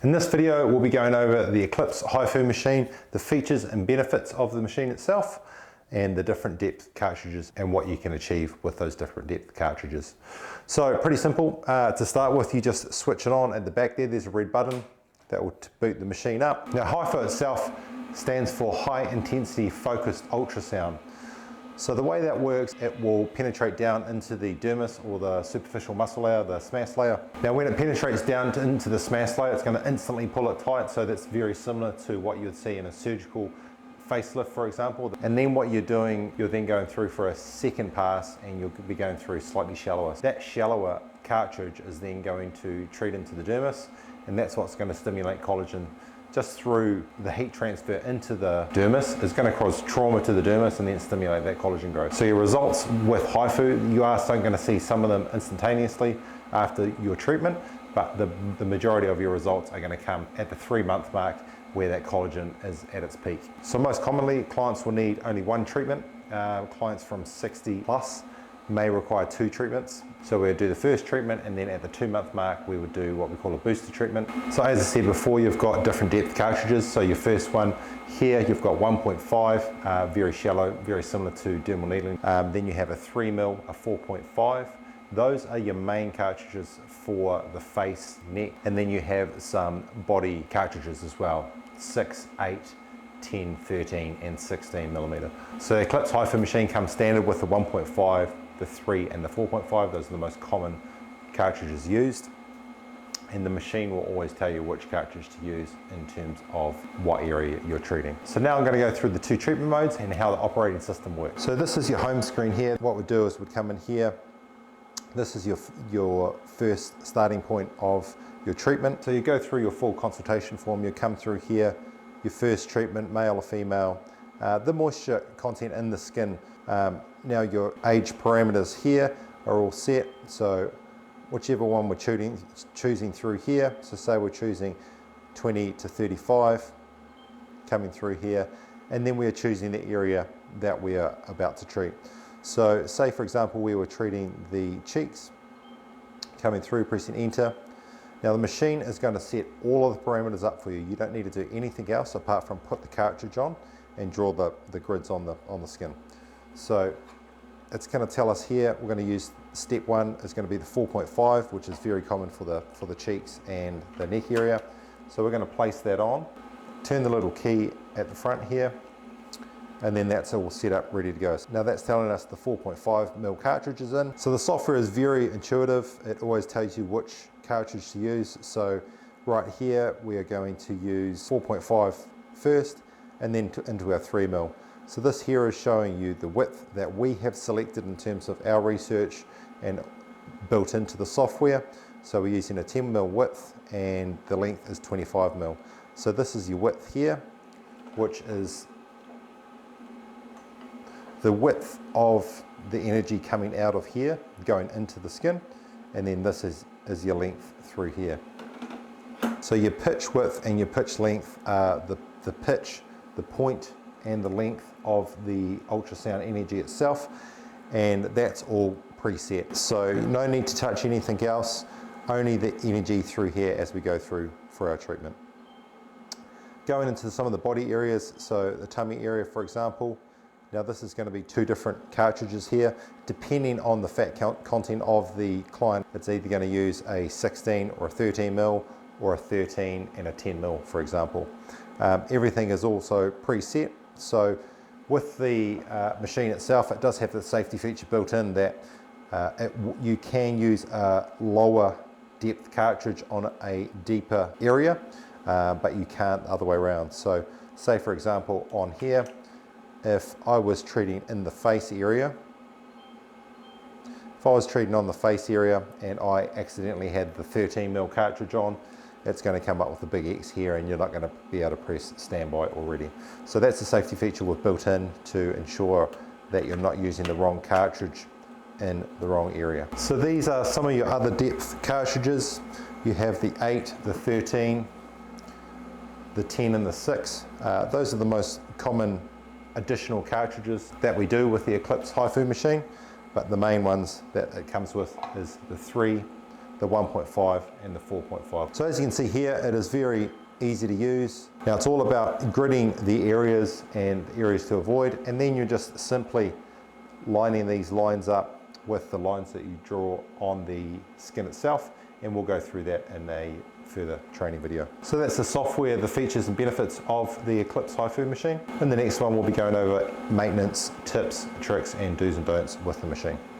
In this video, we'll be going over the Eclipse HIFU machine, the features and benefits of the machine itself, and the different depth cartridges and what you can achieve with those different depth cartridges. So pretty simple. To start with, you just switch it on at the back there. There's a red button that will boot the machine up. Now, HIFU itself stands for High Intensity Focused Ultrasound. So the way that works, it will penetrate down into the dermis or the superficial muscle layer, the SMAS layer. Now when it penetrates down into the SMAS layer, it's going to instantly pull it tight, so that's very similar to what you would see in a surgical facelift, for example. And then what you're doing, you're then going through for a second pass, and you'll be going through slightly shallower. That shallower cartridge is then going to treat into the dermis, and that's what's going to stimulate collagen just through the heat transfer into the dermis. Is going to cause trauma to the dermis and then stimulate that collagen growth. So your results with HIFU, you are going to see some of them instantaneously after your treatment, but the majority of your results are going to come at the 3-month mark, where that collagen is at its peak. So most commonly, clients will need only one treatment. Clients from 60 plus may require 2 treatments. So we'll do the first treatment, and then at the 2-month mark, we would do what we call a booster treatment. So as I said before, you've got different depth cartridges. So your first one here, you've got 1.5, very shallow, very similar to dermal needling. Then you have a 3mm, a 4.5. Those are your main cartridges for the face, neck, and then you have some body cartridges as well, 6, 8, 10, 13, and 16mm. So the Eclipse HIFU machine comes standard with the 1.5, the 3, and the 4.5. Those are the most common cartridges used, and the machine will always tell you which cartridge to use in terms of what area you're treating. So now I'm going to go through the 2 treatment modes and how the operating system works. So this is your home screen here. What we do is we come in here. This is your first starting point of your treatment. So you go through your full consultation form. You come through here, your first treatment, male or female, the moisture content in the skin. Now your age parameters here are all set. So whichever one we're choosing through here. So say we're choosing 20 to 35 coming through here, and then we're choosing the area that we are about to treat. So say for example we were treating the cheeks, coming through, pressing enter. Now the machine is going to set all of the parameters up for you. You don't need to do anything else apart from put the cartridge on and draw the grids on the skin. So it's going to tell us here, we're going to use step 1 is going to be the 4.5, which is very common for the cheeks and the neck area. So we're going to place that on, turn the little key at the front here, and then that's all set up, ready to go. Now that's telling us the 4.5mm cartridge is in. So the software is very intuitive. It always tells you which cartridge to use. So right here, we are going to use 4.5 first, and then into our 3mm. So this here is showing you the width that we have selected in terms of our research and built into the software. So we're using a 10mm width, and the length is 25mm. So this is your width here, which is the width of the energy coming out of here, going into the skin, and then this is your length through here. So your pitch width and your pitch length are the pitch, the point, and the length of the ultrasound energy itself, and that's all preset. So no need to touch anything else, only the energy through here as we go through for our treatment. Going into some of the body areas, so the tummy area for example. Now this is going to be 2 different cartridges here. Depending on the fat content of the client, it's either going to use a 16 or a 13mm, or a 13 and a 10mm, for example. Everything is also preset. So with the machine itself, it does have the safety feature built in that you can use a lower depth cartridge on a deeper area, but you can't the other way around. So say for example on here, if I was treating in the face area, if I was treating on the face area and I accidentally had the 13mm cartridge on, it's going to come up with a big X here, and you're not going to be able to press standby already. So that's a safety feature we've built in to ensure that you're not using the wrong cartridge in the wrong area. So these are some of your other depth cartridges. You have the 8, the 13, the 10 and the 6. Those are the most common additional cartridges that we do with the Eclipse HIFU machine, but the main ones that it comes with is the 3, the 1.5 and the 4.5. So as you can see here, it is very easy to use. Now it's all about gridding the areas and areas to avoid, and then you're just simply lining these lines up with the lines that you draw on the skin itself, and we'll go through that in a further training video. So that's the software, the features and benefits of the Eclipse HIFU machine. In the next one, we'll be going over maintenance, tips, tricks, and do's and don'ts with the machine.